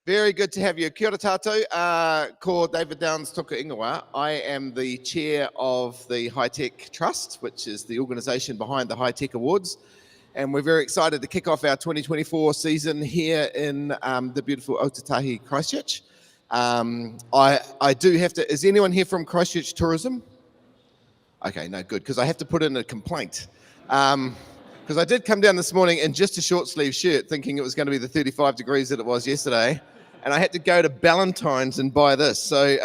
Very good to have you. Kia ora tātou. Ko David Downs toka ingoa. I am the chair of the High Tech Trust, which is the organisation behind the High Tech Awards. And we're very excited to kick off our 2024 here in the beautiful Otatahi, Christchurch. I do have to, is anyone here from Christchurch Tourism? Okay, no, good, because I have to put in a complaint. Because I did come down this morning in just a short sleeve shirt thinking it was going to be the 35 degrees that it was yesterday. And I had to go to Ballantyne's and buy this. So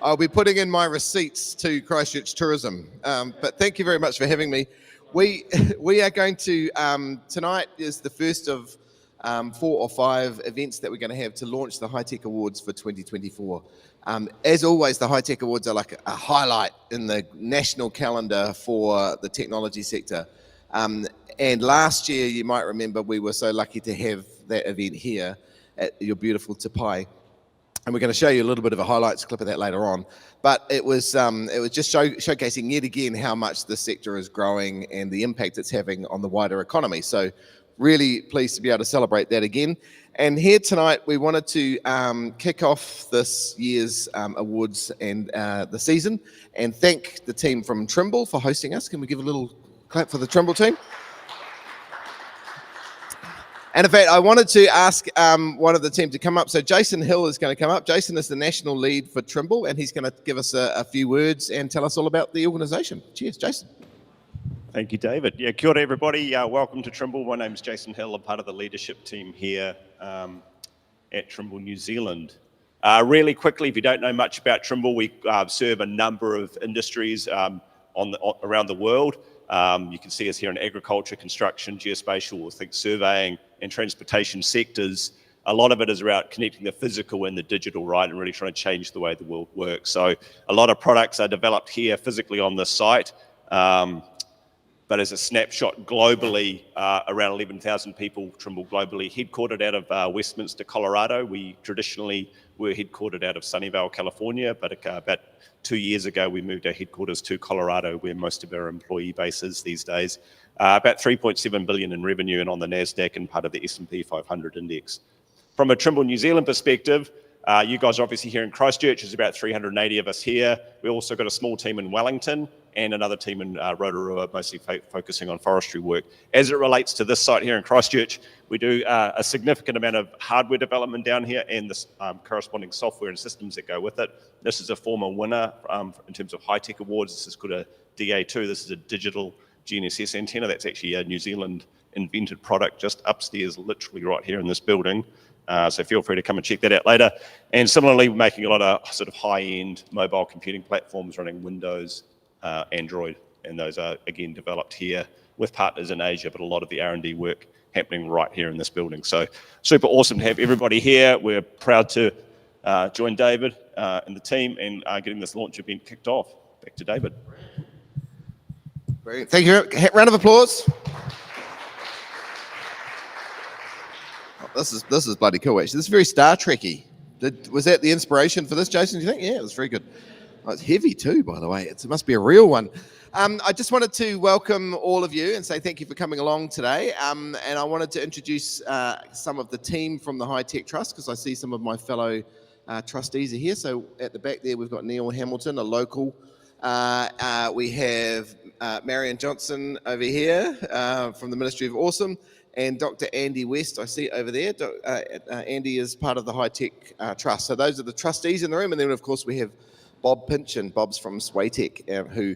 I'll be putting in my receipts to Christchurch Tourism. But thank you very much for having me. We are going to, tonight is the first of 4 or 5 events that we're going to have to launch the High Tech Awards for 2024. As always, the High Tech Awards are like a highlight in the national calendar for the technology sector. And last year, you might remember, we were so lucky to have that event here at your beautiful Tapai. And we're going to show you a little bit of a highlights clip of that later on. But it was just showcasing yet again how much the sector is growing and the impact it's having on the wider economy. So really pleased to be able to celebrate that again. And here tonight, we wanted to kick off this year's awards and the season and thank the team from Trimble for hosting us. Can we give a little clap for the Trimble team? And in fact, I wanted to ask one of the team to come up. So Jason Hill is going to come up. Jason is the national lead for Trimble, and he's going to give us a few words and tell us all about the organisation. Cheers, Jason. Thank you, David. Yeah, kia ora, everybody. Welcome to Trimble. My name's Jason Hill. I'm part of the leadership team here at Trimble New Zealand. Really quickly, if you don't know much about Trimble, we serve a number of industries around the world. You can see us here in agriculture, construction, geospatial, I think surveying and transportation sectors. A lot of it is around connecting the physical and the digital, right, and really trying to change the way the world works. So a lot of products are developed here physically on this site, but as a snapshot globally, around 11,000 people, Trimble globally, headquartered out of Westminster, Colorado. We traditionally were headquartered out of Sunnyvale, California, but about 2 years ago, we moved our headquarters to Colorado, where most of our employee base is these days. About 3.7 billion in revenue and on the NASDAQ and part of the S&P 500 index. From a Trimble New Zealand perspective, you guys are obviously here in Christchurch. There's about 380 of us here. We also got a small team in Wellington and another team in Rotorua, mostly focusing on forestry work. As it relates to this site here in Christchurch, we do a significant amount of hardware development down here and the corresponding software and systems that go with it. This is a former winner in terms of High Tech Awards. This is called a DA2. This is a digital GNSS antenna. That's actually a New Zealand invented product just upstairs, literally right here in this building. So feel free to come and check that out later. And similarly, we're making a lot of sort of high-end mobile computing platforms running Windows, Android, and those are, again, developed here with partners in Asia, but a lot of the R&D work happening right here in this building. So super awesome to have everybody here. We're proud to join David and the team in getting this launch event kicked off. Back to David. Great. Thank you. Round of applause. Oh, this is bloody cool, actually. This is very Star Trek-y. Was that the inspiration for this, Jason, do you think? Yeah, it was very good. Oh, it's heavy too, by the way. It must be a real one. I just wanted to welcome all of you and say thank you for coming along today. And I wanted to introduce some of the team from the High Tech Trust, because I see some of my fellow trustees are here. So at the back there, we've got Neil Hamilton, a local. We have Marian Johnson over here from the Ministry of Awesome, and Dr. Andy West, I see over there. Andy is part of the High Tech Trust. So those are the trustees in the room. And then, of course, we have Bob Pinch, and Bob's from Swaytech, who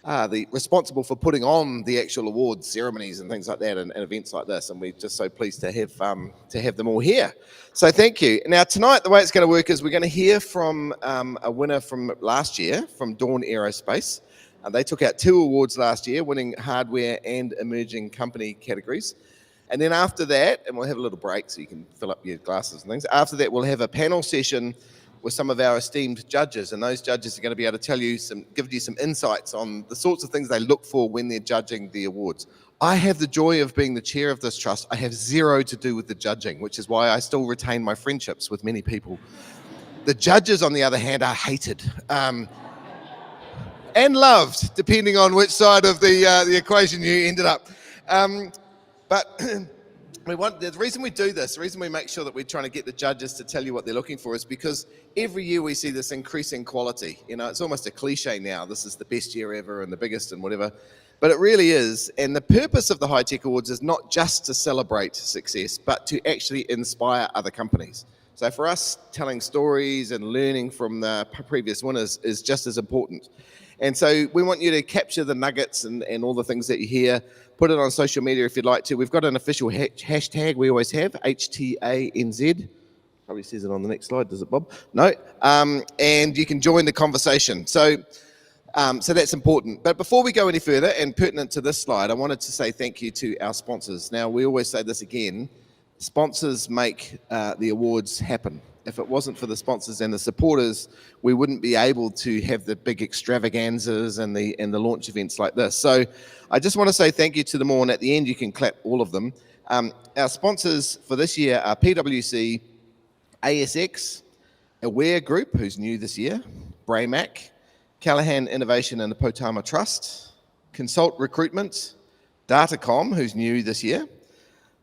are responsible for putting on the actual awards ceremonies and things like that and events like this. And we're just so pleased to have them all here. So thank you. Now, tonight, the way it's going to work is we're going to hear from a winner from last year, from Dawn Aerospace. They took out 2 awards last year, winning hardware and emerging company categories. And then after that, and we'll have a little break so you can fill up your glasses and things. After that, we'll have a panel session with some of our esteemed judges, and those judges are going to be able to give you some insights on the sorts of things they look for when they're judging the awards. I have the joy of being the chair of this trust. I have zero to do with the judging, which is why I still retain my friendships with many people. The judges, on the other hand, are hated and loved, depending on which side of the equation you ended up. But The reason we do this, the reason we make sure that we're trying to get the judges to tell you what they're looking for is because every year we see this increasing quality. You know, it's almost a cliche now. This is the best year ever and the biggest and whatever. But it really is. And the purpose of the High Tech Awards is not just to celebrate success, but to actually inspire other companies. So for us, telling stories and learning from the previous winners is just as important. And so we want you to capture the nuggets and all the things that you hear. Put it on social media if you'd like to. We've got an official hashtag we always have, HTANZ. Probably says it on the next slide, does it, Bob? No. And you can join the conversation. So that's important. But before we go any further, and pertinent to this slide, I wanted to say thank you to our sponsors. Now, we always say this again, sponsors make the awards happen. If it wasn't for the sponsors and the supporters, we wouldn't be able to have the big extravaganzas and the launch events like this. So I just want to say thank you to them all, and at the end you can clap all of them. Our sponsors for this year are PwC, ASX, Aware Group, who's new this year, Braymac, Callaghan Innovation and the Potama Trust, Consult Recruitment, Datacom, who's new this year,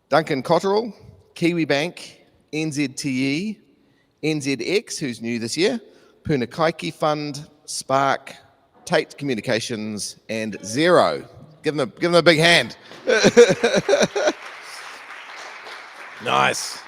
Duncan Cotterill, Kiwi Bank, NZTE, NZX, who's new this year, Punakaiki Fund, Spark, Tate Communications, and Xero. Give them a big hand. Nice.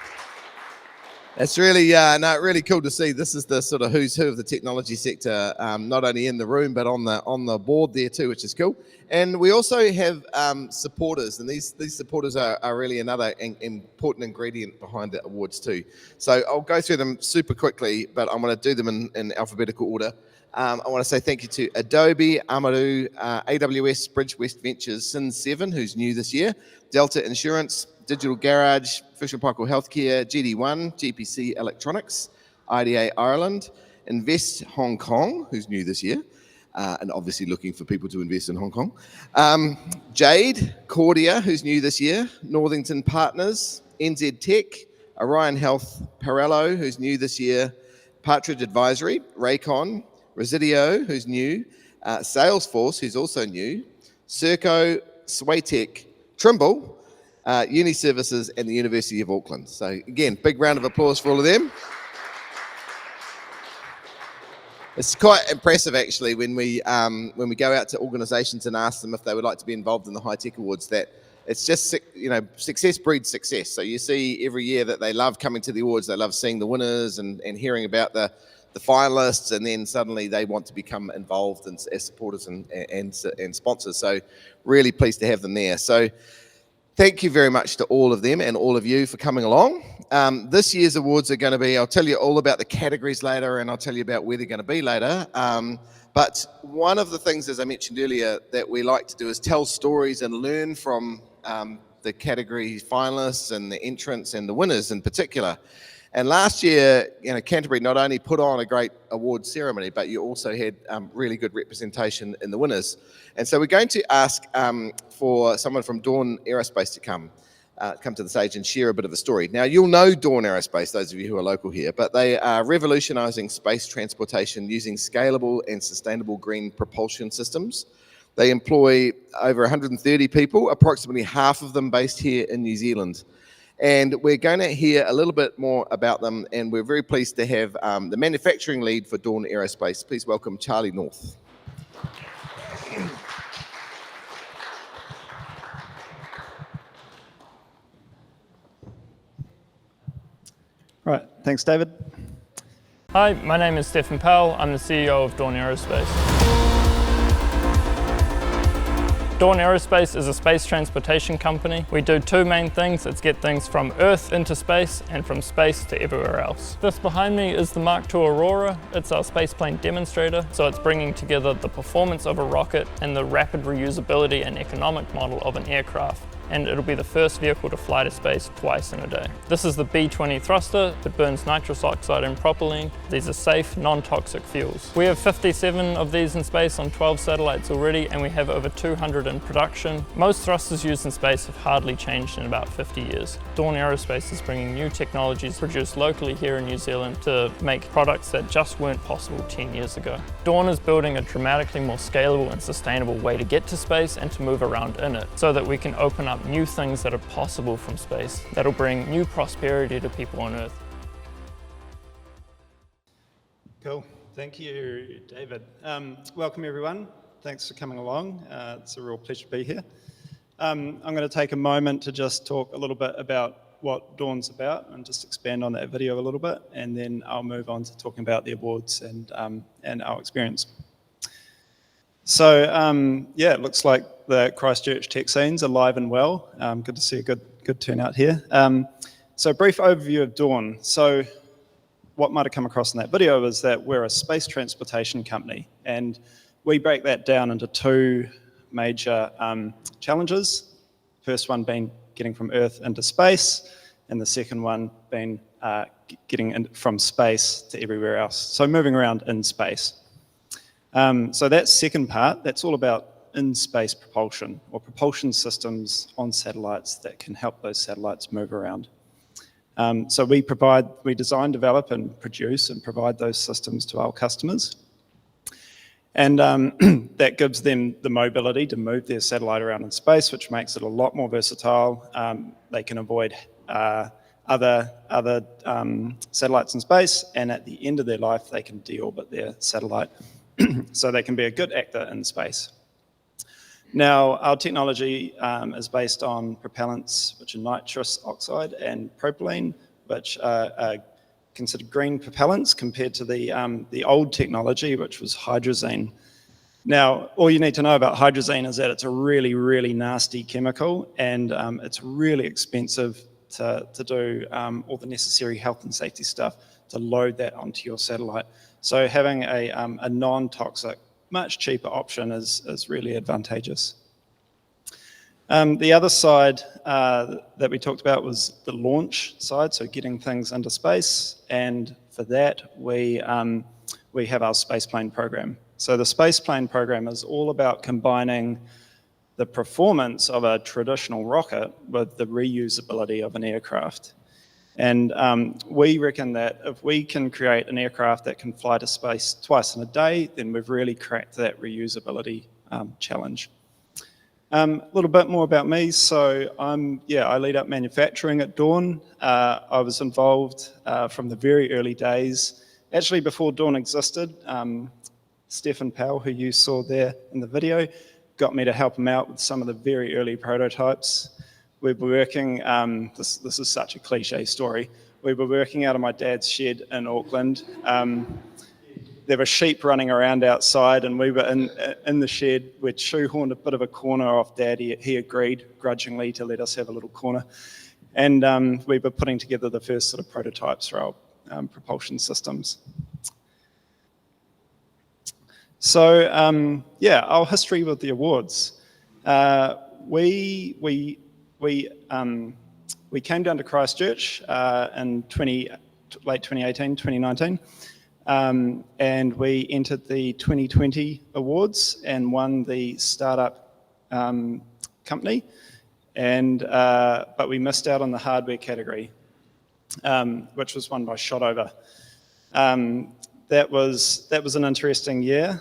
It's really really cool to see. This is the sort of who's who of the technology sector, not only in the room but on the board there too, which is cool. And we also have supporters, and these supporters are really another important ingredient behind the awards too. So I'll go through them super quickly, but I'm going to do them in alphabetical order. I want to say thank you to Adobe, Amaru, AWS, Bridge West Ventures, Sin7, who's new this year, Delta Insurance, Digital Garage, Fisher Paykel Healthcare, GD1, GPC Electronics, IDA Ireland, Invest Hong Kong, who's new this year, and obviously looking for people to invest in Hong Kong. Jade, Cordia, who's new this year, Northington Partners, NZ Tech, Orion Health, Parello, who's new this year, Partridge Advisory, Raycon, Residio, who's new, Salesforce, who's also new, Serco, Swaytech, Trimble, Uni Services, and the University of Auckland. So again, big round of applause for all of them. It's quite impressive actually when we go out to organisations and ask them if they would like to be involved in the High Tech Awards, that it's just, you know, success breeds success. So you see every year that they love coming to the awards, they love seeing the winners and hearing about the finalists, and then suddenly they want to become involved as supporters and sponsors. So really pleased to have them there. So thank you very much to all of them and all of you for coming along. This year's awards are going to be, I'll tell you all about the categories later, and I'll tell you about where they're going to be later. But one of the things, as I mentioned earlier, that we like to do is tell stories and learn from the category finalists and the entrants and the winners in particular. And last year, you know, Canterbury not only put on a great award ceremony, but you also had really good representation in the winners. And so we're going to ask for someone from Dawn Aerospace to come to the stage and share a bit of a story. Now, you'll know Dawn Aerospace, those of you who are local here, but they are revolutionising space transportation using scalable and sustainable green propulsion systems. They employ over 130 people, approximately half of them based here in New Zealand. And we're going to hear a little bit more about them, and we're very pleased to have the manufacturing lead for Dawn Aerospace. Please welcome Charlie North. Right, thanks, David. Hi, my name is Stephen Powell. I'm the CEO of Dawn Aerospace. Dawn Aerospace is a space transportation company. We do two main things. It's get things from Earth into space and from space to everywhere else. This behind me is the Mark II Aurora. It's our spaceplane demonstrator. So it's bringing together the performance of a rocket and the rapid reusability and economic model of an aircraft. And it'll be the first vehicle to fly to space twice in a day. This is the B-20 thruster. It burns nitrous oxide and propylene. These are safe, non-toxic fuels. We have 57 of these in space on 12 satellites already, and we have over 200 in production. Most thrusters used in space have hardly changed in about 50 years. Dawn Aerospace is bringing new technologies produced locally here in New Zealand to make products that just weren't possible 10 years ago. Dawn is building a dramatically more scalable and sustainable way to get to space and to move around in it, so that we can open up new things that are possible from space, that'll bring new prosperity to people on Earth. Cool. Thank you, David. Welcome, everyone. Thanks for coming along. It's a real pleasure to be here. I'm going to take a moment to just talk a little bit about what Dawn's about and just expand on that video a little bit, and then I'll move on to talking about the awards and our experience. So, yeah, it looks like the Christchurch tech scene's alive and well. Good to see a good turnout here. So, a brief overview of Dawn. So, what might have come across in that video is that we're a space transportation company, and we break that down into two major challenges. First one being getting from Earth into space, and the second one being getting from space to everywhere else. So moving around in space. So that second part, that's all about in-space propulsion, or propulsion systems on satellites that can help those satellites move around. So we design, develop, and produce and provide those systems to our customers. And that gives them the mobility to move their satellite around in space, which makes it a lot more versatile. They can avoid other satellites in space, and at the end of their life, they can deorbit their satellite. So they can be a good actor in space. Now, our technology is based on propellants, which are nitrous oxide, and propylene, which are considered green propellants compared to the old technology, which was hydrazine. Now, all you need to know about hydrazine is that it's a really, really nasty chemical, and it's really expensive to do all the necessary health and safety stuff to load that onto your satellite. So having a non-toxic, much cheaper option is really advantageous. The other side that we talked about was the launch side, so getting things into space, and for that we have our spaceplane program. So the spaceplane program is all about combining the performance of a traditional rocket with the reusability of an aircraft. And we reckon that if we can create an aircraft that can fly to space twice in a day, then we've really cracked that reusability challenge. A little bit more about me. So I lead up manufacturing at Dawn. I was involved from the very early days. Actually, before Dawn existed, Stefan Powell, who you saw there in the video, got me to help him out with some of the very early prototypes. We were working, this is such a cliche story, we were working out of my dad's shed in Auckland. There were sheep running around outside, and we were in the shed. We'd shoehorned a bit of a corner off Dad. He agreed grudgingly to let us have a little corner. And we were putting together the first sort of prototypes for our propulsion systems. So our history with the awards. We came down to Christchurch in late 2018, 2019, and we entered the 2020 awards and won the startup company, but we missed out on the hardware category, which was won by Shotover. That was an interesting year.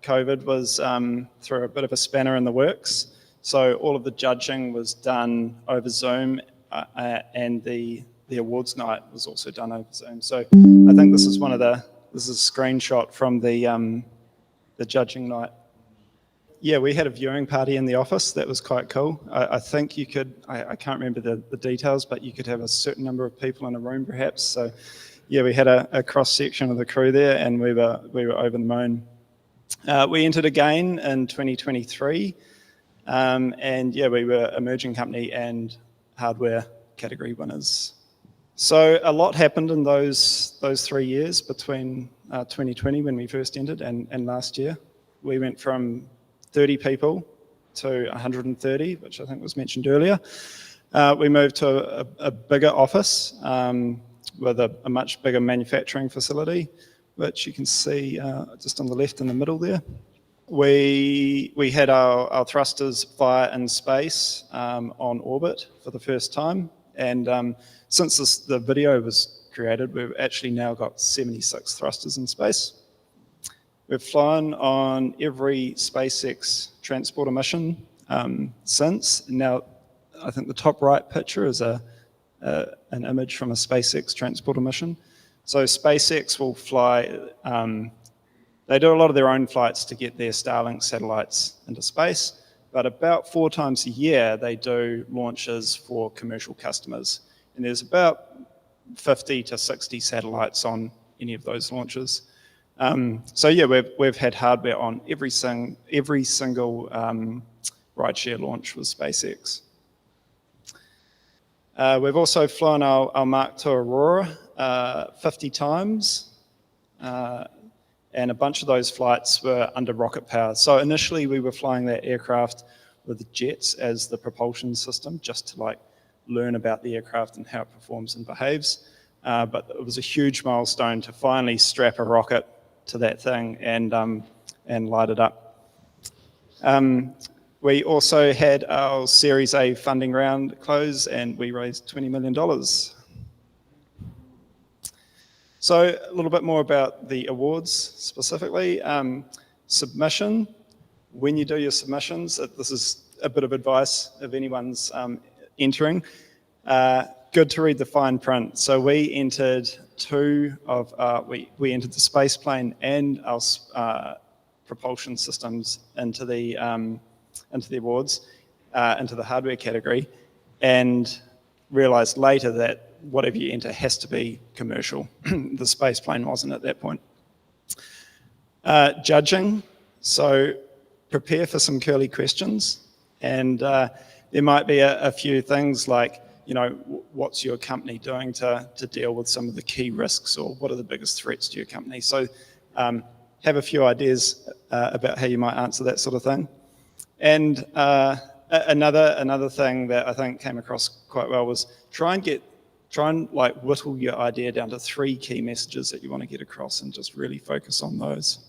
COVID was threw a bit of a spanner in the works. So all of the judging was done over Zoom, and the awards night was also done over Zoom. So I think this is a screenshot from the judging night. Yeah, we had a viewing party in the office. That was quite cool. I think you could, I can't remember the details, but you could have a certain number of people in a room perhaps. So yeah, we had a cross section of the crew there, and we were over the moon. We entered again in 2023. And yeah, we were emerging company and hardware category winners. So a lot happened in those 3 years between 2020 when we first entered and last year. We went from 30 people to 130, which I think was mentioned earlier. We moved to a bigger office with a much bigger manufacturing facility, which you can see just on the left in the middle there. We had our thrusters fly in space on orbit for the first time, And since the video was created, we've actually now got 76 thrusters in space. We've flown on every SpaceX transporter mission since. Now, I think the top right picture is an image from a SpaceX transporter mission. So SpaceX will fly, they do a lot of their own flights to get their Starlink satellites into space, but about 4 times a year they do launches for commercial customers. And there's about 50 to 60 satellites on any of those launches. So yeah, we've had hardware on every single rideshare launch with SpaceX. We've also flown our Mark II Aurora 50 times, and a bunch of those flights were under rocket power. So initially we were flying that aircraft with jets as the propulsion system, just to like learn about the aircraft and how it performs and behaves. But it was a huge milestone to finally strap a rocket to that thing and light it up. We also had our Series A funding round close, and we raised $20 million. So a little bit more about the awards specifically. Submission, when you do your submissions, this is a bit of advice if anyone's entering. Good to read the fine print. So we entered we entered the space plane and our propulsion systems into the awards, into the hardware category, and realized later that whatever you enter has to be commercial. The space plane wasn't at that point. Judging, so prepare for some curly questions, and there might be a few things like, you know, what's your company doing to deal with some of the key risks, or what are the biggest threats to your company? So have a few ideas about how you might answer that sort of thing. And another thing that I think came across quite well was try and like whittle your idea down to 3 key messages that you want to get across, and just really focus on those.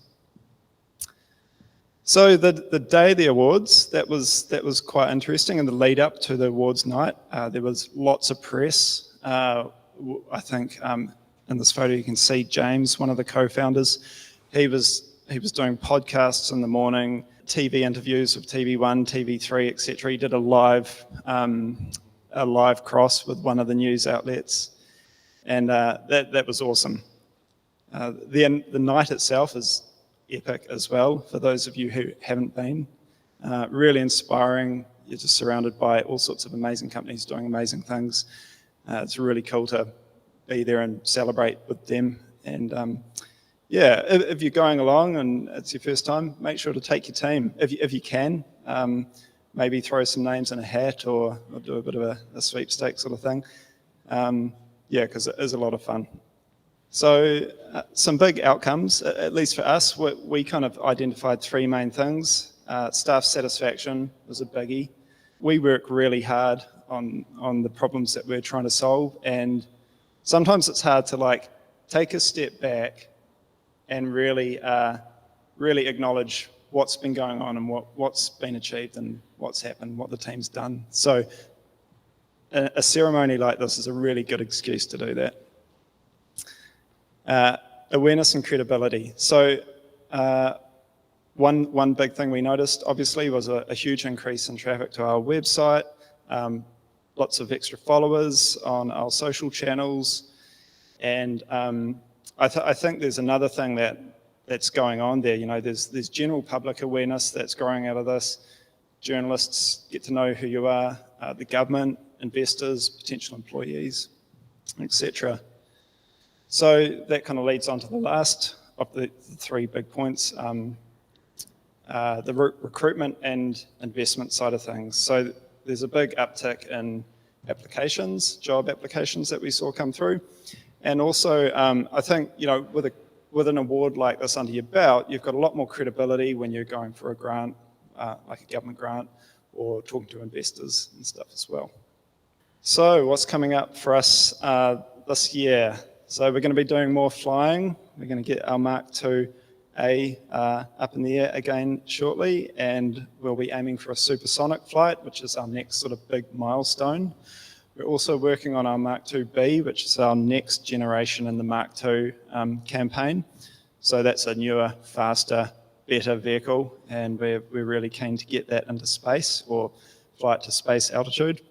So the day of the awards, that was quite interesting. In the lead up to the awards night, there was lots of press. I think in this photo you can see James, one of the co-founders. He was doing podcasts in the morning, TV interviews with TV1, TV3, etc. He did a live cross with one of the news outlets, and that was awesome. The night itself is epic as well, for those of you who haven't been. Really inspiring. You're just surrounded by all sorts of amazing companies doing amazing things. It's really cool to be there and celebrate with them. And yeah, if you're going along and it's your first time, make sure to take your team if you can. Maybe throw some names in a hat, or do a bit of a sweepstake sort of thing. Yeah, because it is a lot of fun. So some big outcomes, at least for us, we kind of identified 3 main things. Staff satisfaction was a biggie. We work really hard on the problems that we're trying to solve, and sometimes it's hard to like take a step back and really acknowledge what's been going on and what's been achieved and what's happened, what the team's done. So a ceremony like this is a really good excuse to do that. Awareness and credibility. So one big thing we noticed, obviously, was a huge increase in traffic to our website, lots of extra followers on our social channels, and I think there's another thing that's going on there. You know, there's general public awareness that's growing out of this. Journalists get to know who you are, the government, investors, potential employees, etc. So that kind of leads on to the last of the 3 big points, the recruitment and investment side of things. So there's a big uptick in applications, job applications that we saw come through. And also, I think, you know, with an award like this under your belt, you've got a lot more credibility when you're going for a grant, like a government grant, or talking to investors and stuff as well. So what's coming up for us this year? So we're going to be doing more flying. We're going to get our Mark II up in the air again shortly, and we'll be aiming for a supersonic flight, which is our next sort of big milestone. We're also working on our Mark IIB, which is our next generation in the Mark II campaign. So that's a newer, faster, better vehicle, and we're really keen to get that into space or flight to space altitude.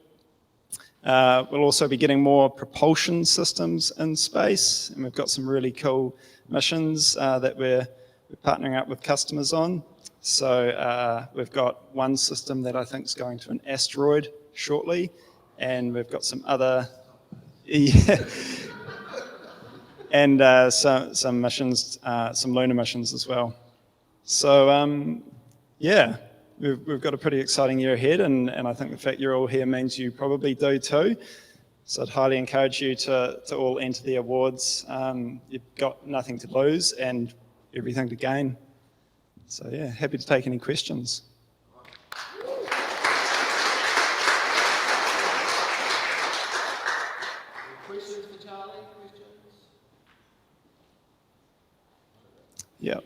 We'll also be getting more propulsion systems in space, and we've got some really cool missions that we're partnering up with customers on. So we've got one system that I think is going to an asteroid shortly, and we've got some other, and some missions, some lunar missions as well. So yeah, we've got a pretty exciting year ahead, and I think the fact you're all here means you probably do too. So I'd highly encourage you to all enter the awards. You've got nothing to lose and everything to gain. So yeah, happy to take any questions. Questions for Charlie? Questions? Yeah.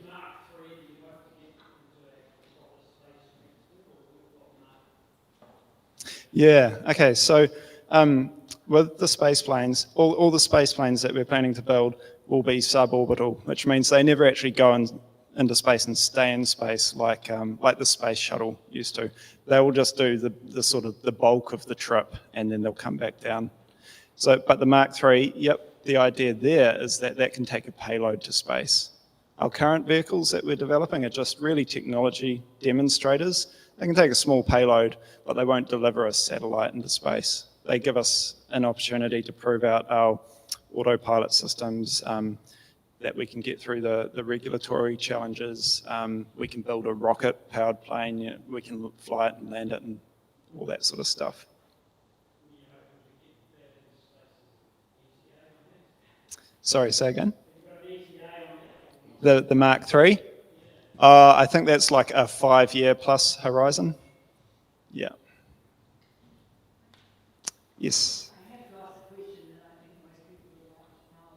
Yeah, okay, so with the space planes, all the space planes that we're planning to build will be suborbital, which means they never actually go into space and stay in space like the space shuttle used to. They will just do the sort of the bulk of the trip, and then they'll come back down. So, but the Mark III, yep, the idea there is that can take a payload to space. Our current vehicles that we're developing are just really technology demonstrators. They can take a small payload, but they won't deliver a satellite into space. They give us an opportunity to prove out our autopilot systems, that we can get through the regulatory challenges. We can build a rocket-powered plane. We can fly it and land it and all that sort of stuff. Sorry, say again? The Mark III? I think that's like a 5-year plus horizon. Yeah. Yes. I have to ask a question that I think most people would like to know.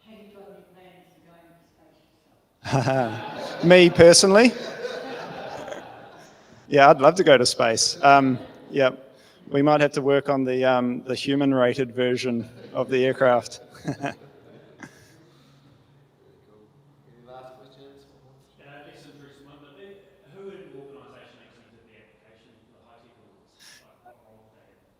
Have you got any plans to go into space yourself? Me personally? Yeah, I'd love to go to space. Yeah, we might have to work on the human-rated version of the aircraft.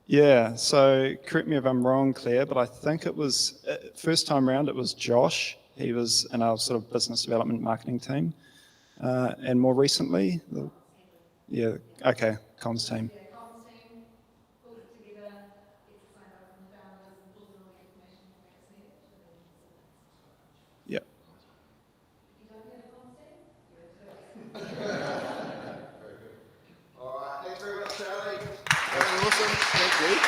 Yeah, so correct me if I'm wrong, Claire, but I think it was, first time round, it was Josh. He was in our sort of business development marketing team. And more recently, yeah, okay, comms team. Yeah, comms team, pulled it together, gets the sign off from the founders, and pulls in all the information to make us needed. Yeah. You don't need a comms team? You're a Very good. All right, thanks very much, Charlie. Awesome, thank you.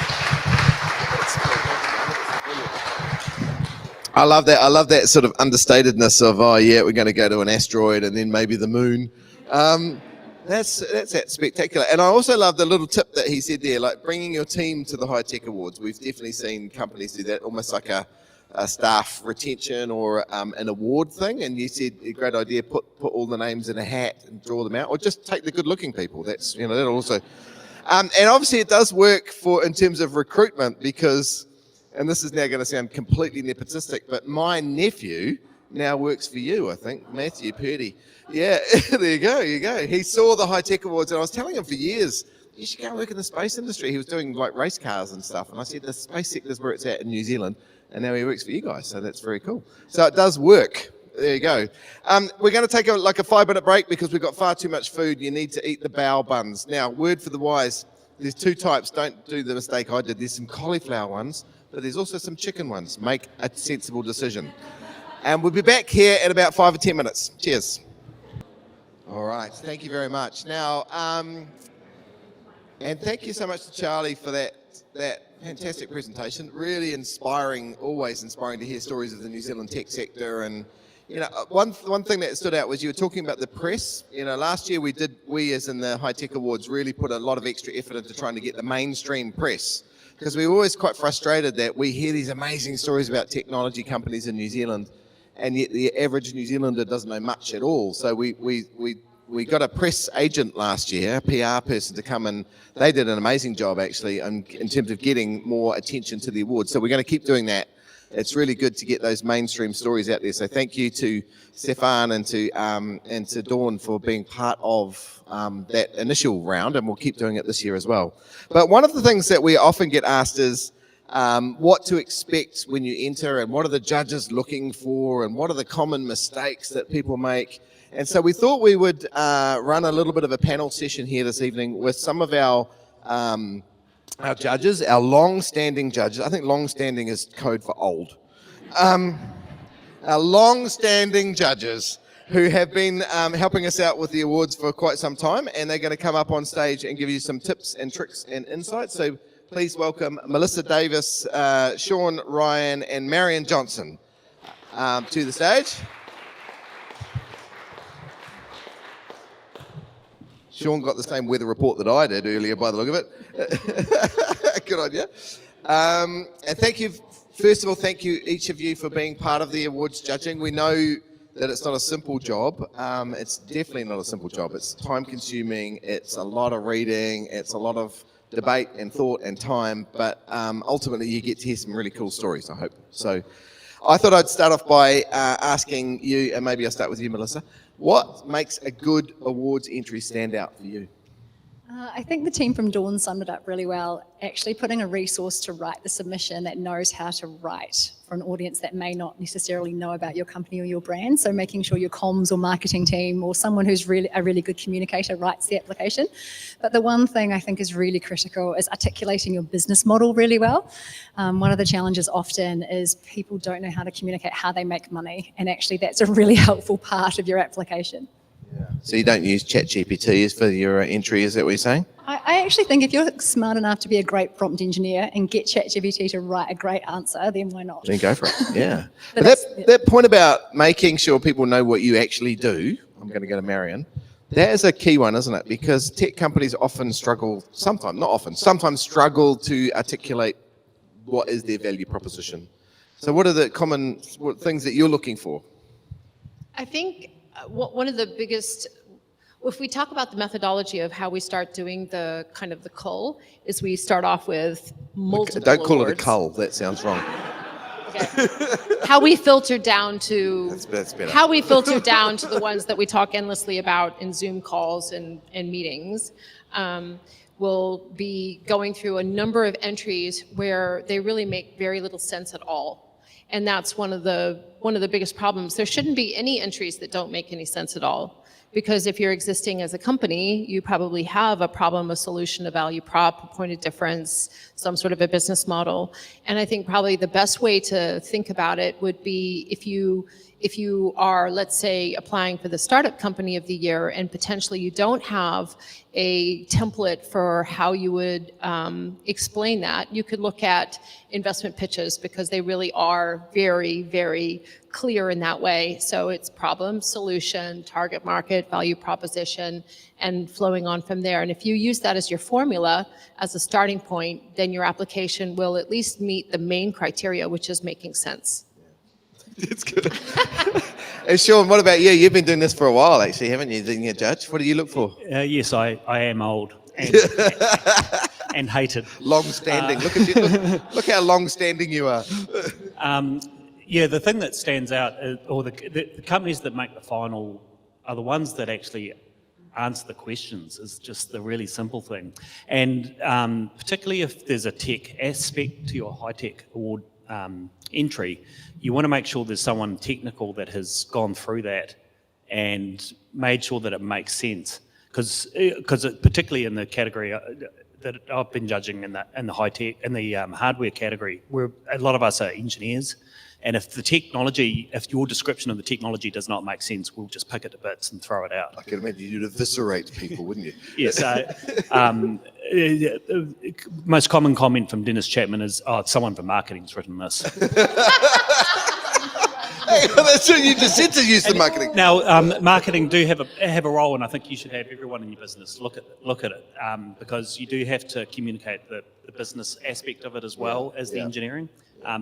I love that. I love that sort of understatedness of, oh yeah, we're going to go to an asteroid and then maybe the moon. That's spectacular. And I also love the little tip that he said there, like bringing your team to the High Tech Awards. We've definitely seen companies do that, almost like a staff retention or an award thing. And you said a great idea, put all the names in a hat and draw them out, or just take the good-looking people. That's, that'll also. And obviously it does work in terms of recruitment because, and this is now going to sound completely nepotistic, but my nephew now works for you, I think, Matthew Purdy. Yeah, there you go. He saw the High Tech Awards, and I was telling him for years, you should go and work in the space industry. He was doing like race cars and stuff, and I said the space sector is where it's at in New Zealand, and now he works for you guys, so that's very cool. So it does work. There you go. We're going to take a 5-minute break because we've got far too much food. You need to eat the bao buns. Now, word for the wise, there's 2 types. Don't do the mistake I did. There's some cauliflower ones, but there's also some chicken ones. Make a sensible decision. And we'll be back here in about 5 or 10 minutes. Cheers. All right. Thank you very much. Now, and thank you so much to Charlie for that fantastic presentation. Really inspiring, always inspiring to hear stories of the New Zealand tech sector. And one thing that stood out was you were talking about the press. Last year we as in the High Tech Awards really put a lot of extra effort into trying to get the mainstream press, because we were always quite frustrated that we hear these amazing stories about technology companies in New Zealand, and yet the average New Zealander doesn't know much at all. So we we got a press agent last year, a PR person to come, and they did an amazing job actually in terms of getting more attention to the awards. So we're going to keep doing that. It's really good to get those mainstream stories out there. So thank you to Stefan and to Dawn for being part of that initial round, and we'll keep doing it this year as well. But one of the things that we often get asked is what to expect when you enter, and what are the judges looking for, and what are the common mistakes that people make. And so we thought we would run a little bit of a panel session here this evening with some of our judges, our long-standing judges. I think long-standing is code for old. Our long-standing judges who have been helping us out with the awards for quite some time, and they're going to come up on stage and give you some tips and tricks and insights. So please welcome Melissa Davies, Shaun Ryan, and Marian Johnson to the stage. Shaun got the same weather report that I did earlier by the look of it. Good on you. And thank you, first of all, thank you each of you for being part of the awards judging. We know that it's not a simple job. It's definitely not a simple job. It's time consuming, it's a lot of reading, it's a lot of debate and thought and time, but ultimately you get to hear some really cool stories, I hope. So I thought I'd start off by asking you, and maybe I'll start with you, Melissa. What makes a good awards entry stand out for you? I think the team from Dawn summed it up really well, actually putting a resource to write the submission that knows how to write for an audience that may not necessarily know about your company or your brand. So making sure your comms or marketing team or someone who's really a really good communicator writes the application. But the one thing I think is really critical is articulating your business model really well. One of the challenges often is people don't know how to communicate how they make money, and actually that's a really helpful part of your application. So you don't use ChatGPT for your entry, is that what you're saying? I actually think if you're smart enough to be a great prompt engineer and get ChatGPT to write a great answer, then why not? Then go for it, yeah. But that point about making sure people know what you actually do, I'm going to go to Marian, that is a key one, isn't it? Because tech companies often struggle, sometimes struggle to articulate what is their value proposition. So what are the common things that you're looking for? I think one of the biggest, if we talk about the methodology of how we start doing the kind of the cull, is we start off with multiple Don't call awards. it a cull, that sounds wrong. Okay. How we filter down to That's better. how we filter down to the ones that we talk endlessly about in Zoom calls and meetings. We'll be going through a number of entries where they really make very little sense at all. And that's one of the biggest problems. There shouldn't be any entries that don't make any sense at all. Because if you're existing as a company, you probably have a problem, a solution, a value prop, a point of difference, some sort of a business model. And I think probably the best way to think about it would be if you are, let's say, applying for the Startup Company of the Year and potentially you don't have a template for how you would explain that, you could look at investment pitches because they really are very, very clear in that way. So it's problem, solution, target market, value proposition, and flowing on from there. And if you use that as your formula, as a starting point, then your application will at least meet the main criteria, which is making sense. It's good. And Shaun, what about you? You've been doing this for a while, actually, haven't you, being a judge? What do you look for? Yes, I am old and, and hated. Long-standing. Look at you. Look how long-standing you are. Yeah, the thing that stands out, or the companies that make the final are the ones that actually answer the questions, is just the really simple thing. And particularly if there's a tech aspect to your high-tech award entry, you want to make sure there's someone technical that has gone through that and made sure that it makes sense. Because particularly in the category that I've been judging in the high tech, in the hardware category, where a lot of us are engineers, and if your description of the technology does not make sense, we'll just pick it to bits and throw it out. I can imagine you'd eviscerate people, wouldn't you? Yes. Most common comment from Dennis Chapman is, "Oh, someone from marketing's written this." Hey, that's what you just said, to use the marketing. Now, marketing do have a role, and I think you should have everyone in your business look at it because you do have to communicate the business aspect of it as well as the engineering.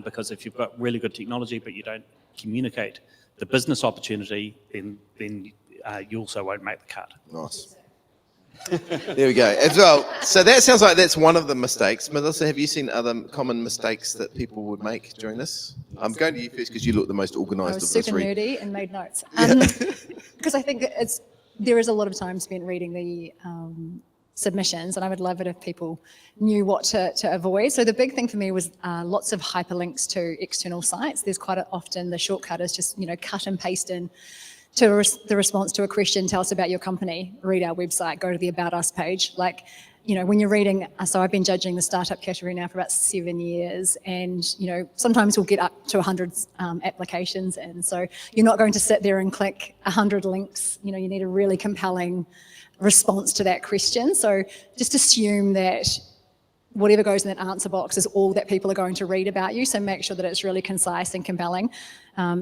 Because if you've got really good technology but you don't communicate the business opportunity, then you also won't make the cut. Nice. There we go. As well, so that sounds like that's one of the mistakes. Melissa, have you seen other common mistakes that people would make during this? I'm going to you first because you look the most I organised was of this super read. nerdy and made notes. Because I think there is a lot of time spent reading the submissions, and I would love it if people knew what to avoid. So the big thing for me was lots of hyperlinks to external sites. There's quite often the shortcut is just, cut and paste in to the response to a question, tell us about your company, read our website, go to the About Us page. When you're reading, so I've been judging the startup category now for about 7 years, and, sometimes we'll get up to 100 applications, and so you're not going to sit there and click 100 links. You need a really compelling response to that question. So just assume that whatever goes in that answer box is all that people are going to read about you. So make sure that it's really concise and compelling.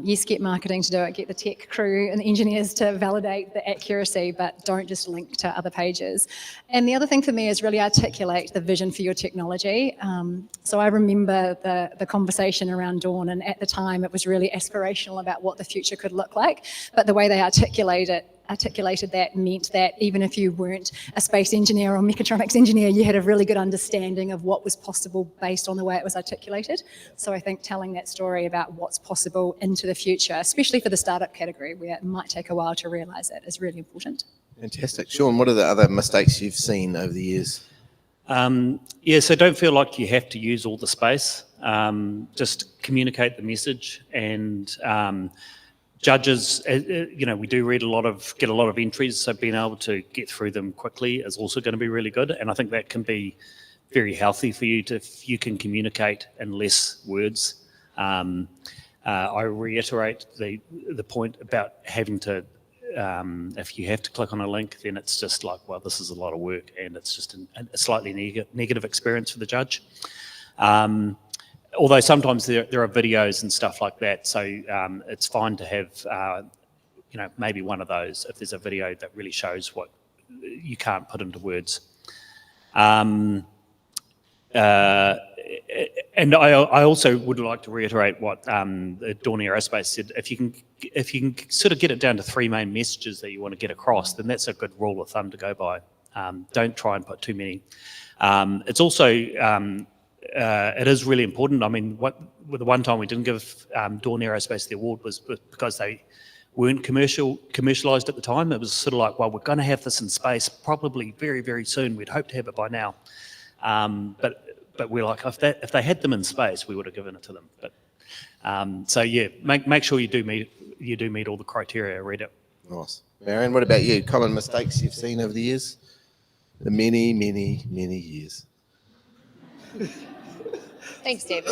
Yes, get marketing to do it, get the tech crew and the engineers to validate the accuracy, but don't just link to other pages. And the other thing for me is really articulate the vision for your technology. So I remember the conversation around Dawn, and at the time it was really aspirational about what the future could look like, but the way they articulated that meant that even if you weren't a space engineer or mechatronics engineer, you had a really good understanding of what was possible based on the way it was articulated. So I think telling that story about what's possible into the future, especially for the startup category where it might take a while to realise it, is really important. Fantastic. Shaun, what are the other mistakes you've seen over the years? So don't feel like you have to use all the space. Just communicate the message, and judges, we do get a lot of entries, so being able to get through them quickly is also going to be really good. And I think that can be very healthy for you if you can communicate in less words. I reiterate the point about having to, if you have to click on a link, then it's just like, well, this is a lot of work, and it's just a slightly negative experience for the judge. Although sometimes there are videos and stuff like that, so it's fine to have, maybe one of those if there's a video that really shows what you can't put into words. And I also would like to reiterate what Dawn Aerospace said. If you can sort of get it down to 3 main messages that you want to get across, then that's a good rule of thumb to go by. Don't try and put too many. It's also it is really important. I mean, the one time we didn't give Dawn Aerospace the award was because they weren't commercialized at the time. It was sort of like, well, we're going to have this in space probably very, very soon. We'd hope to have it by now. But we're like, if they had them in space, we would have given it to them. But make sure you do meet all the criteria. Read it. Nice. Marian, what about you? Common mistakes you've seen over the years? The many, many, many years. Thanks, David.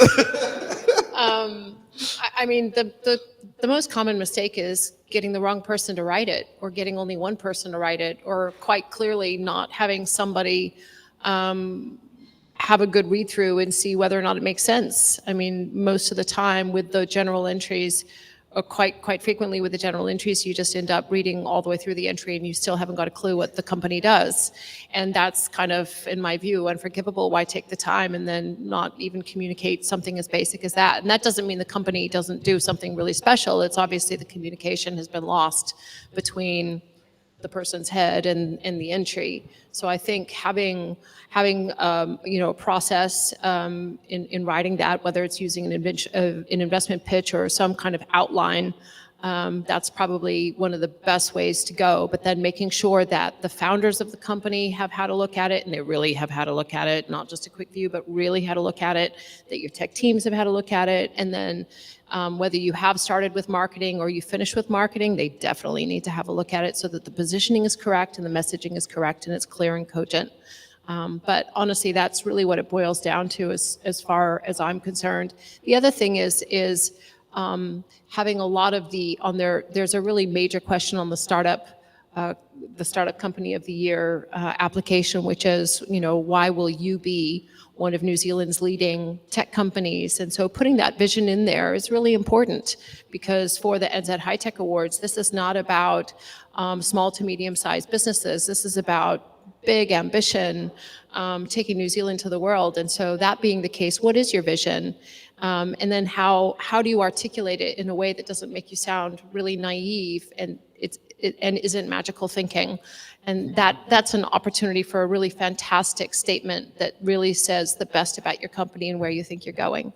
I mean, the most common mistake is getting the wrong person to write it, or getting only one person to write it, or quite clearly not having somebody have a good read through and see whether or not it makes sense. I mean, most of the time with the general entries, or quite frequently with the general entries, you just end up reading all the way through the entry and you still haven't got a clue what the company does. And that's kind of, in my view, unforgivable. Why take the time and then not even communicate something as basic as that? And that doesn't mean the company doesn't do something really special. It's obviously the communication has been lost between the person's head and the entry. So I think having a process in writing that, whether it's using an investment pitch or some kind of outline, that's probably one of the best ways to go. But then making sure that the founders of the company have had a look at it, and they really have had a look at it, not just a quick view, but really had a look at it, that your tech teams have had a look at it, and then whether you have started with marketing or you finish with marketing, they definitely need to have a look at it so that the positioning is correct and the messaging is correct and it's clear and cogent. But honestly, that's really what it boils down to as far as I'm concerned. The other thing is having a lot of there's a really major question on the startup company of the year application, which is, why will you be one of New Zealand's leading tech companies? And so putting that vision in there is really important, because for the NZ High Tech Awards, this is not about small to medium-sized businesses. This is about big ambition, taking New Zealand to the world. And so that being the case, what is your vision? And then how do you articulate it in a way that doesn't make you sound really naive and and isn't magical thinking? And that's an opportunity for a really fantastic statement that really says the best about your company and where you think you're going.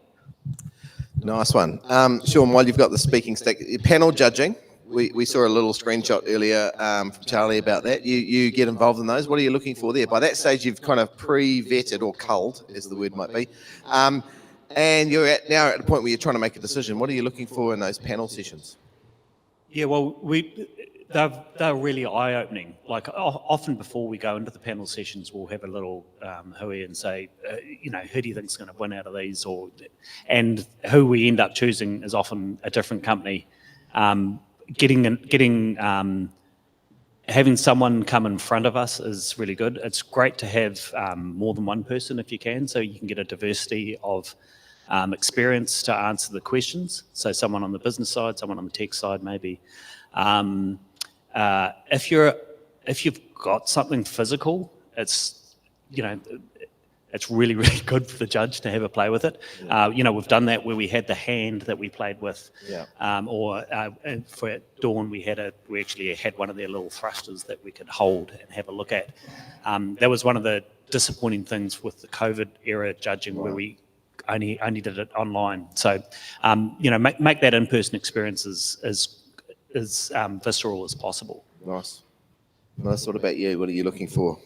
Nice one. Shaun, while you've got the speaking stick, panel judging, we saw a little screenshot earlier from Charlie about that. You get involved in those. What are you looking for there? By that stage, you've kind of pre-vetted or culled, as the word might be. And you're now at the point where you're trying to make a decision. What are you looking for in those panel sessions? Yeah, well, they're really eye-opening. Like often before we go into the panel sessions, we'll have a little hui and say, who do you think is going to win out of these? And who we end up choosing is often a different company. Having someone come in front of us is really good. It's great to have more than one person if you can, so you can get a diversity of experience to answer the questions. So someone on the business side, someone on the tech side, maybe. If you've got something physical, it's really, really good for the judge to have a play with it. We've done that where we had the hand that we played with, or for Dawn we actually had one of their little thrusters that we could hold and have a look at. That was one of the disappointing things with the COVID era judging, where we only did it online. So, make that in-person experience as visceral as possible. Nice. What about you? What are you looking for?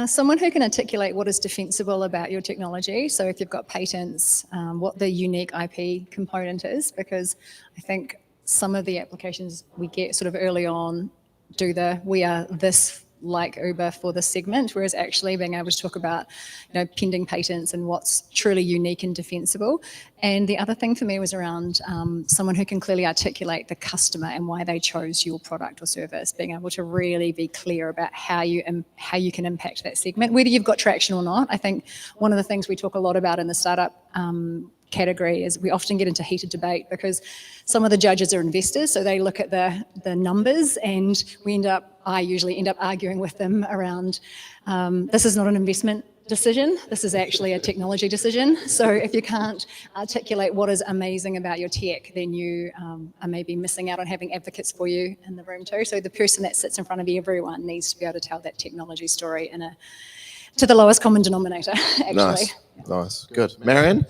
Someone who can articulate what is defensible about your technology. So if you've got patents, what the unique IP component is, because I think some of the applications we get sort of early on we are this like Uber for this segment, whereas actually being able to talk about, pending patents and what's truly unique and defensible. And the other thing for me was around someone who can clearly articulate the customer and why they chose your product or service, being able to really be clear about how you can impact that segment, whether you've got traction or not. I think one of the things we talk a lot about in the startup category is we often get into heated debate because some of the judges are investors, so they look at the numbers, and I usually end up arguing with them around this is not an investment decision, this is actually a technology decision. So if you can't articulate what is amazing about your tech, then you are maybe missing out on having advocates for you in the room too. So the person that sits in front of everyone needs to be able to tell that technology story to the lowest common denominator, actually. Nice, good. Marian,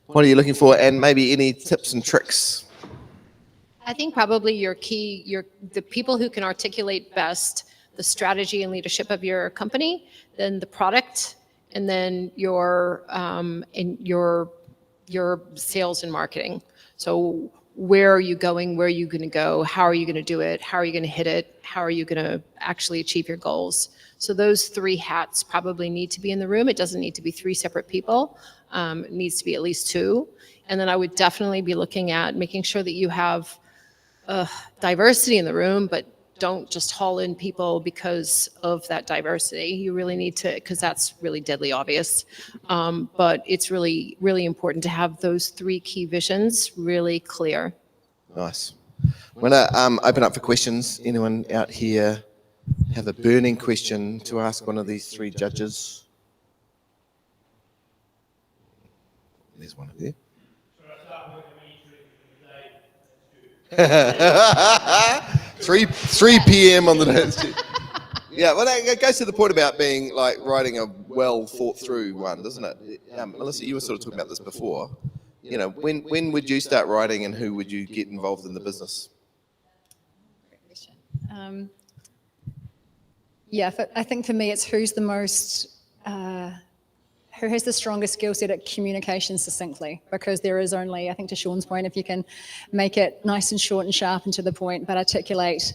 what are you looking for, and maybe any tips and tricks? I think probably the people who can articulate best the strategy and leadership of your company, then the product, and then your sales and marketing. So where are you going? Where are you going to go? How are you going to do it? How are you going to hit it? How are you going to actually achieve your goals? So those three hats probably need to be in the room. It doesn't need to be three separate people. It needs to be at least two. And then I would definitely be looking at making sure that you have diversity in the room, but don't just haul in people because of that diversity. You really need to, because that's really deadly obvious. But it's really, really important to have those three key visions really clear. Nice. I'm going to open up for questions. Anyone out here have a burning question to ask one of these three judges? There's one of you. 3 p.m. on the day. Yeah, well, it goes to the point about being like writing a well thought through one, doesn't it? Melissa, you were sort of talking about this before. When would you start writing, and who would you get involved in the business? Great question. I think for me, it's who's the most. Who has the strongest skill set at communication succinctly, because there is only, I think to Shaun's point, if you can make it nice and short and sharp and to the point, but articulate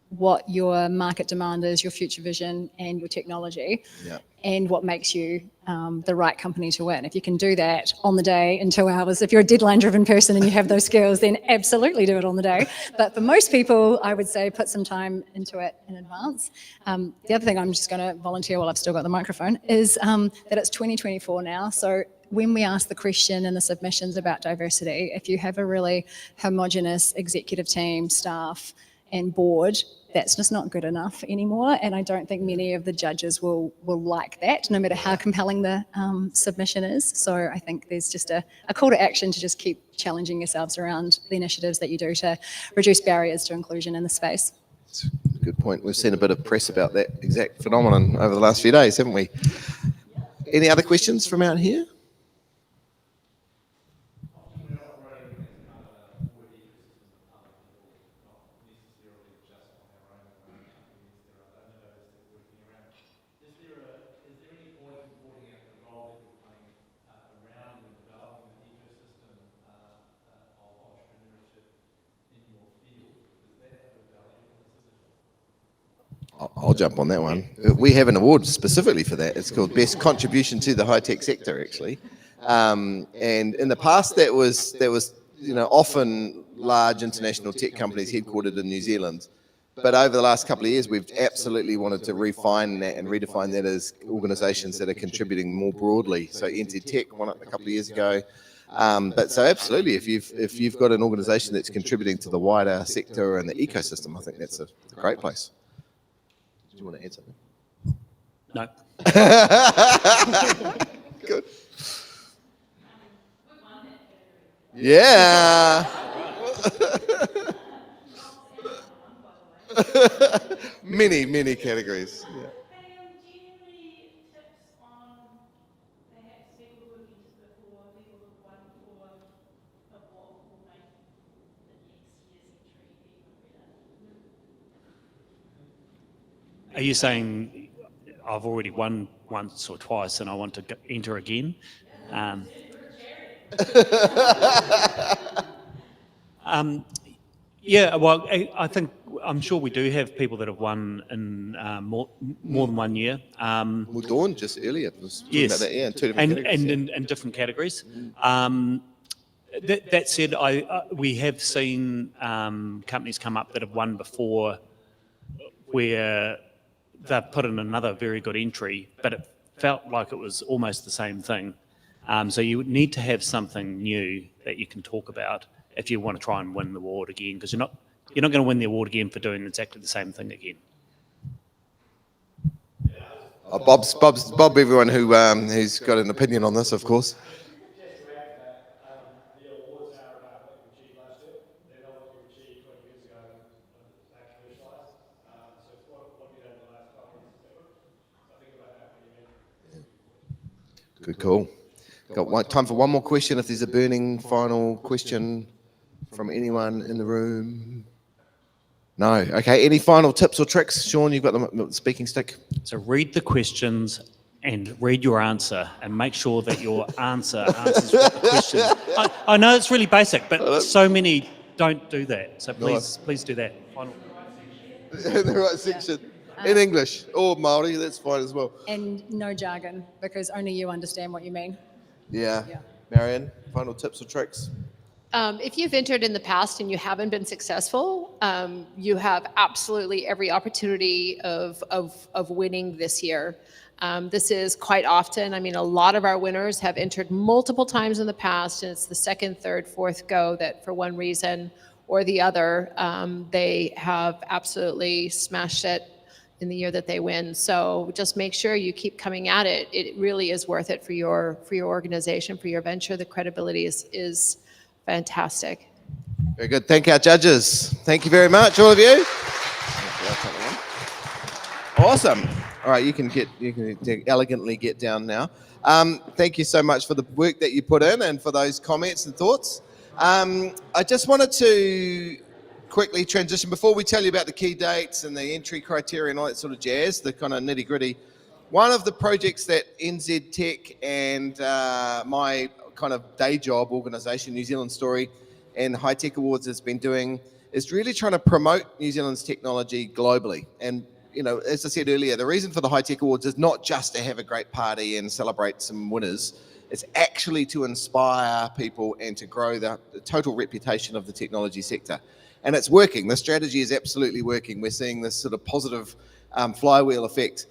what your market demand is, your future vision and your technology, and what makes you the right company to win. If you can do that on the day in 2 hours, if you're a deadline driven person and you have those skills, then absolutely do it on the day. But for most people, I would say put some time into it in advance. The other thing, I'm just going to volunteer while I've still got the microphone, is that it's 2024 now. So when we ask the question in the submissions about diversity, if you have a really homogenous executive team, staff, and board, that's just not good enough anymore. And I don't think many of the judges will like that, no matter how compelling the submission is. So I think there's just a call to action to just keep challenging yourselves around the initiatives that you do to reduce barriers to inclusion in the space. That's a good point. We've seen a bit of press about that exact phenomenon over the last few days, haven't we? Any other questions from out here? I'll jump on that one. We have an award specifically for that. It's called Best Contribution to the High Tech Sector, actually. And in the past, that was often large international tech companies headquartered in New Zealand. But over the last couple of years, we've absolutely wanted to refine that and redefine that as organisations that are contributing more broadly. So NZ Tech won it a couple of years ago. But so absolutely, if you've got an organisation that's contributing to the wider sector and the ecosystem, I think that's a great place. Do you want to add something? No. Good. Yeah. many categories. Yeah. Are you saying I've already won once or twice and I want to enter again? Yeah, well, I think I'm sure we do have people that have won in more than 1 year. Well, Dawn just earlier was talking about that, yeah, in two different and categories. in different categories. That said, we have seen companies come up that have won before where they've put in another very good entry, but it felt like it was almost the same thing. So you would need to have something new that you can talk about if you want to try and win the award again, because you're not going to win the award again for doing exactly the same thing again. Bob, everyone who's got an opinion on this, of course. Good call. Got time for one more question if there's a burning final question from anyone in the room. No. Okay. Any final tips or tricks? Shaun, you've got the speaking stick. So read the questions and read your answer and make sure that your answer answers what the question is. I know it's really basic, but so many don't do that. So please do that. Final. In the right section. In English or Māori, that's fine as well. And no jargon, because only you understand what you mean. Yeah. Marian, final tips or tricks? If you've entered in the past and you haven't been successful, you have absolutely every opportunity of winning this year. This is quite often, a lot of our winners have entered multiple times in the past, and it's the second, third, fourth go that for one reason or the other, they have absolutely smashed it in the year that they win. So just make sure you keep coming at it. It really is worth it for your organization, for your venture. The credibility is fantastic. Very good. Thank our judges. Thank you very much, all of you. Awesome. All right, you can elegantly get down now. Thank you so much for the work that you put in and for those comments and thoughts. I just wanted to quickly transition before we tell you about the key dates and the entry criteria and all that sort of jazz, the kind of nitty gritty. One of the projects that NZ Tech and my kind of day job organisation, New Zealand Story and High Tech Awards has been doing is really trying to promote New Zealand's technology globally. And, as I said earlier, the reason for the High Tech Awards is not just to have a great party and celebrate some winners. It's actually to inspire people and to grow the total reputation of the technology sector. And it's working. The strategy is absolutely working. We're seeing this sort of positive flywheel effect.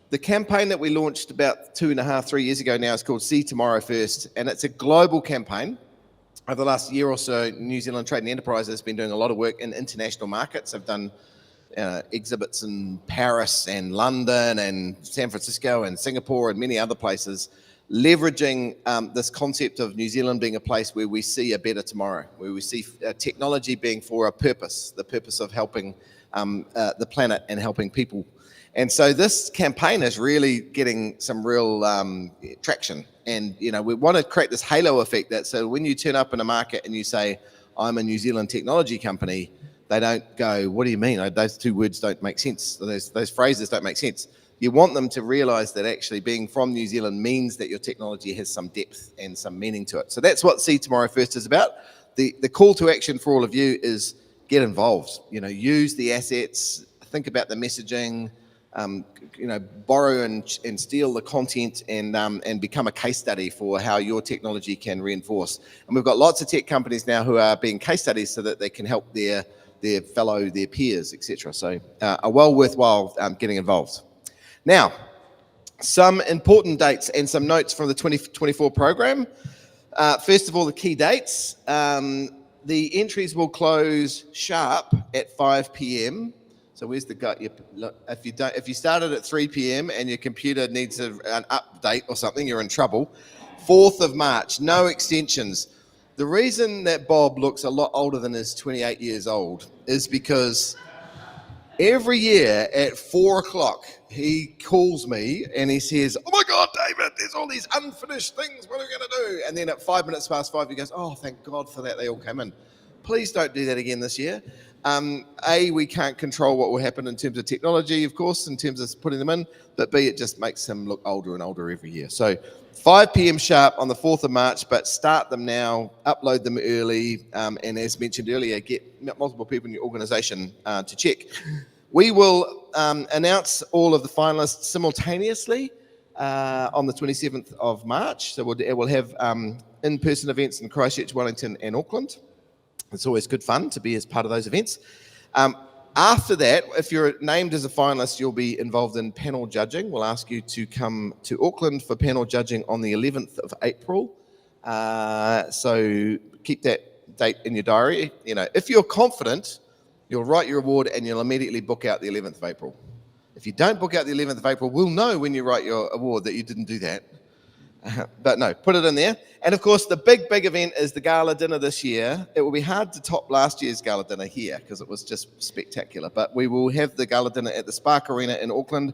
The campaign that we launched about 2.5, 3 years ago now is called See Tomorrow First, and it's a global campaign. over the last year or so, New Zealand Trade and Enterprise has been doing a lot of work in international markets. They've done exhibits in Paris and London and San Francisco and Singapore and many other places, leveraging this concept of New Zealand being a place where we see a better tomorrow, where we see technology being for a purpose, the purpose of helping the planet and helping people. And so this campaign is really getting some real traction. And, you know, we want to create this halo effect that so when you turn up in a market and you say, I'm a New Zealand technology company, they don't go, what do you mean? Those two words don't make sense. Those phrases don't make sense. You want them to realize that actually being from New Zealand means that your technology has some depth and some meaning to it. So that's what See Tomorrow First is about. The call to action for all of you is get involved. You know, use the assets, think about the messaging, you know, borrow and steal the content and become a case study for how your technology can reinforce. And we've got lots of tech companies now who are being case studies so that they can help their peers, etc. So well worthwhile getting involved. Now, some important dates and some notes from the 2024 program. First of all, the key dates. The entries will close sharp at 5 p.m. So where's the gut? If you started at 3 p.m. and your computer needs an update or something, you're in trouble. 4th of March, no extensions. The reason that Bob looks a lot older than his 28 years old is because every year at 4 o'clock, he calls me and he says, oh my God, David, there's all these unfinished things. What are we going to do? And then at 5 minutes past 5, he goes, oh, thank God for that. They all came in. Please don't do that again this year. We can't control what will happen in terms of technology, of course, in terms of putting them in, but B, it just makes him look older and older every year. So 5 p.m. sharp on the 4th of March, but start them now, upload them early, and as mentioned earlier, get multiple people in your organization to check. We will announce all of the finalists simultaneously on the 27th of March. So we'll have in-person events in Christchurch, Wellington, and Auckland. It's always good fun to be as part of those events. After that, if you're named as a finalist, you'll be involved in panel judging. We'll ask you to come to Auckland for panel judging on the 11th of April. So keep that date in your diary. You know, if you're confident, you'll write your award and you'll immediately book out the 11th of April. If you don't book out the 11th of April, we'll know when you write your award that you didn't do that. But no, put it in there. And of course, the big event is the gala dinner this year. It will be hard to top last year's gala dinner here because it was just spectacular. But we will have the gala dinner at the Spark Arena in Auckland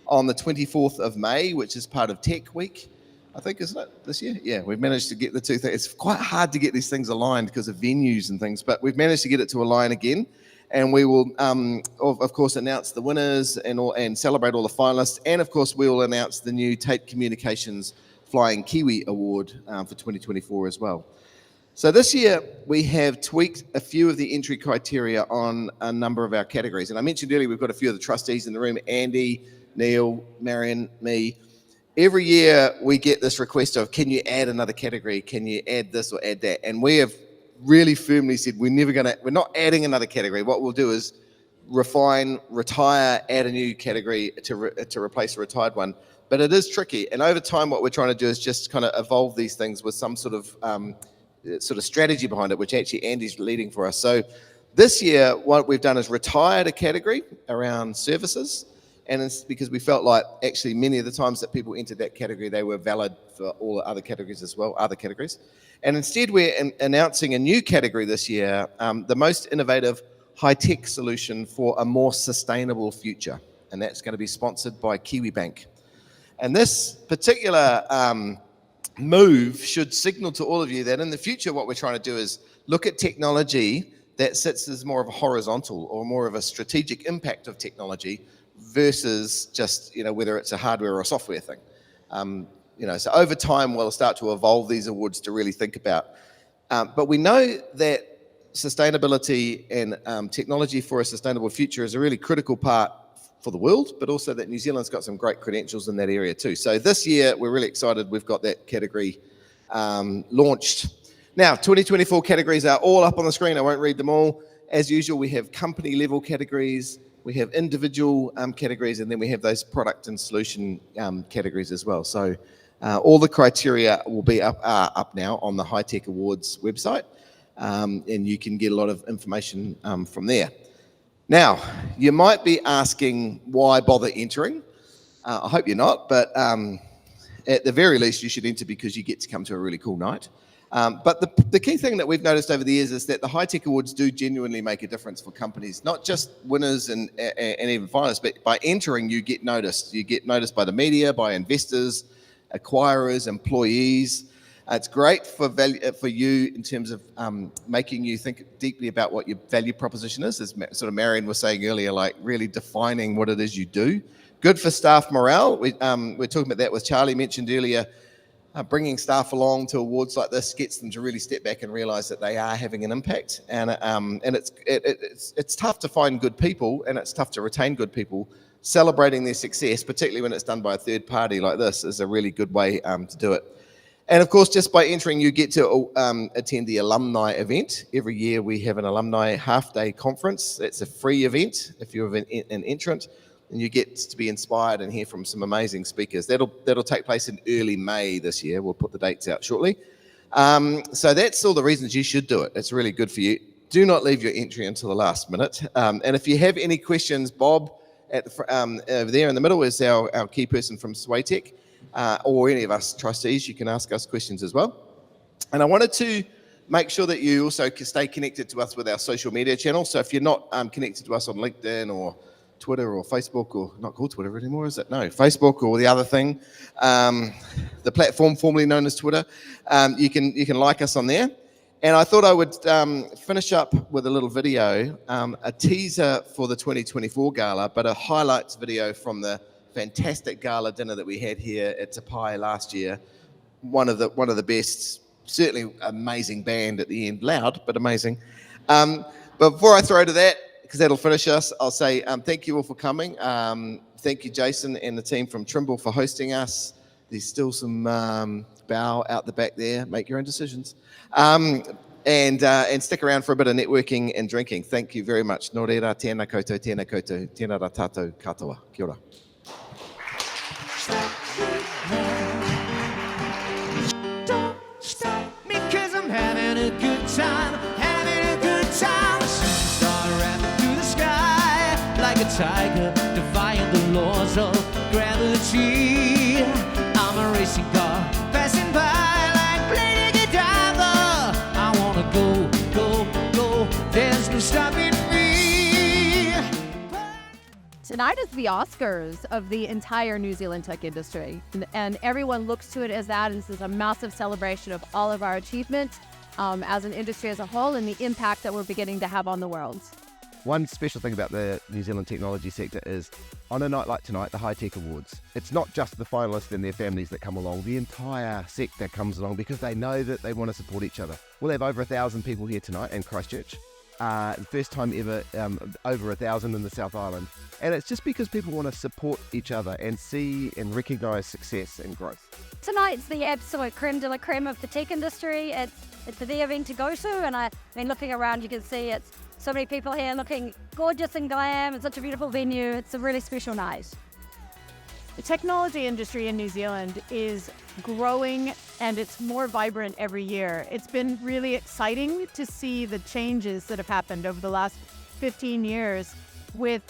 on the 24th of May, which is part of Tech Week, I think, isn't it, this year? Yeah, we've managed to get the two things. It's quite hard to get these things aligned because of venues and things, but we've managed to get it to align again. And we will, of course, announce the winners and celebrate all the finalists. And of course, we will announce the new Tate Communications Flying Kiwi Award for 2024 as well. So this year, we have tweaked a few of the entry criteria on a number of our categories. And I mentioned earlier, we've got a few of the trustees in the room, Andy, Neil, Marian, me. Every year, we get this request of, can you add another category? Can you add this or add that? And we have really firmly said, we're not adding another category. What we'll do is refine, retire, add a new category to replace a retired one. But it is tricky, and over time, what we're trying to do is just kind of evolve these things with some sort of strategy behind it, which actually Andy's leading for us. So this year, what we've done is retired a category around services, and it's because we felt like actually many of the times that people entered that category, they were valid for all the other categories as well, other categories. And instead, we're announcing a new category this year, the most innovative high-tech solution for a more sustainable future, and that's going to be sponsored by Kiwi Bank. And this particular move should signal to all of you that in the future, what we're trying to do is look at technology that sits as more of a horizontal or more of a strategic impact of technology versus just, whether it's a hardware or a software thing. So over time, we'll start to evolve these awards to really think about. But we know that sustainability and technology for a sustainable future is a really critical part for the world, but also that New Zealand's got some great credentials in that area too. So this year, we're really excited. We've got that category launched. Now, 2024 categories are all up on the screen. I won't read them all. As usual, we have company level categories, we have individual categories, and then we have those product and solution categories as well. So All the criteria will be up now on the High Tech Awards website, and you can get a lot of information from there. Now, you might be asking why bother entering. I hope you're not, but at the very least, you should enter because you get to come to a really cool night. But the key thing that we've noticed over the years is that the High Tech Awards do genuinely make a difference for companies, not just winners and even finalists, but by entering, you get noticed. You get noticed by the media, by investors, acquirers, employees. It's great for you in terms of making you think deeply about what your value proposition is, as sort of Marian was saying earlier, like really defining what it is you do. Good for staff morale. We're talking about that with Charlie mentioned earlier. Bringing staff along to awards like this gets them to really step back and realise that they are having an impact. And it's tough to find good people, and it's tough to retain good people. Celebrating their success, particularly when it's done by a third party like this, is a really good way to do it. And of course, just by entering, you get to attend the alumni event. Every year we have an alumni half-day conference. It's a free event if you're an entrant, and you get to be inspired and hear from some amazing speakers. That'll take place in early May this year. We'll put the dates out shortly. So that's all the reasons you should do it. It's really good for you. Do not leave your entry until the last minute. And if you have any questions, Bob over there in the middle is our key person from Swaytech, or any of us trustees. You can ask us questions as well. And I wanted to make sure that you also stay connected to us with our social media channels. So if you're not connected to us on LinkedIn or Twitter or Facebook, or not called Twitter anymore, is it? No, Facebook or the other thing, the platform formerly known as Twitter. You can like us on there. And I thought I would finish up with a little video, a teaser for the 2024 gala, but a highlights video from the fantastic gala dinner that we had here at Te Pai last year. One of the best, certainly amazing band at the end, loud but amazing. But before I throw to that, because that'll finish us, I'll say thank you all for coming. Thank you, Jason and the team from Trimble for hosting us. There's still some bow out the back there. Make your own decisions. And stick around for a bit of networking and drinking. Thank you very much. Nō reira, tēnā koutou, tēnā koutou, tēnā rā tātou katoa. Kia ora. Don't stop me 'cause I'm having a good time, having a good time. Superstar rapping through the sky like a tiger, defying the laws of gravity. I'm a racing car passing by like playing a diver. I wanna go, go, go. There's no stopping me. Tonight is the Oscars of the entire New Zealand tech industry, and everyone looks to it as that, and this is a massive celebration of all of our achievements as an industry as a whole and the impact that we're beginning to have on the world. One special thing about the New Zealand technology sector is, on a night like tonight, the High Tech Awards, it's not just the finalists and their families that come along, the entire sector comes along because they know that they want to support each other. We'll have over 1,000 people here tonight in Christchurch. First time ever, over 1,000 in the South Island. And it's just because people want to support each other and see and recognise success and growth. Tonight's the absolute creme de la creme of the tech industry. It's the event to go to, and I mean, looking around, you can see it's so many people here looking gorgeous and glam. It's such a beautiful venue. It's a really special night. The technology industry in New Zealand is growing and it's more vibrant every year. It's been really exciting to see the changes that have happened over the last 15 years with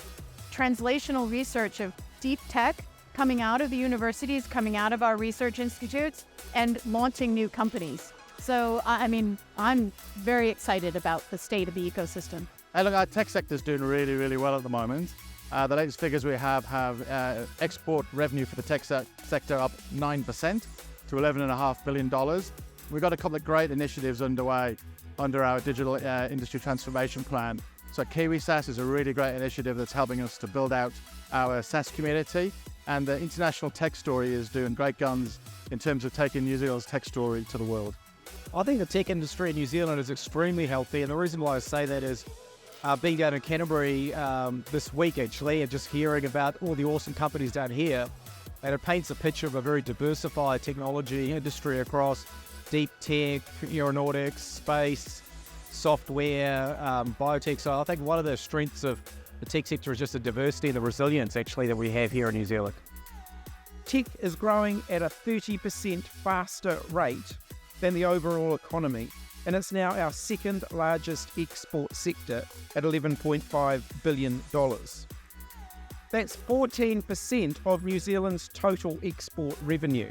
translational research of deep tech coming out of the universities, coming out of our research institutes, and launching new companies. So, I mean, I'm very excited about the state of the ecosystem. Hey, look, our tech sector is doing really, really well at the moment. The latest figures we have export revenue for the tech sector up 9% to $11.5 billion. We've got a couple of great initiatives underway under our digital industry transformation plan. So Kiwi SaaS is a really great initiative that's helping us to build out our SaaS community. And the International Tech Story is doing great guns in terms of taking New Zealand's tech story to the world. I think the tech industry in New Zealand is extremely healthy, and the reason why I say that is being down in Canterbury this week actually, and just hearing about all the awesome companies down here, and it paints a picture of a very diversified technology industry across deep tech, aeronautics, space, software, biotech. So I think one of the strengths of the tech sector is just the diversity and the resilience actually that we have here in New Zealand. tech is growing at a 30% faster rate than the overall economy, and it's now our second largest export sector at $11.5 billion. That's 14% of New Zealand's total export revenue.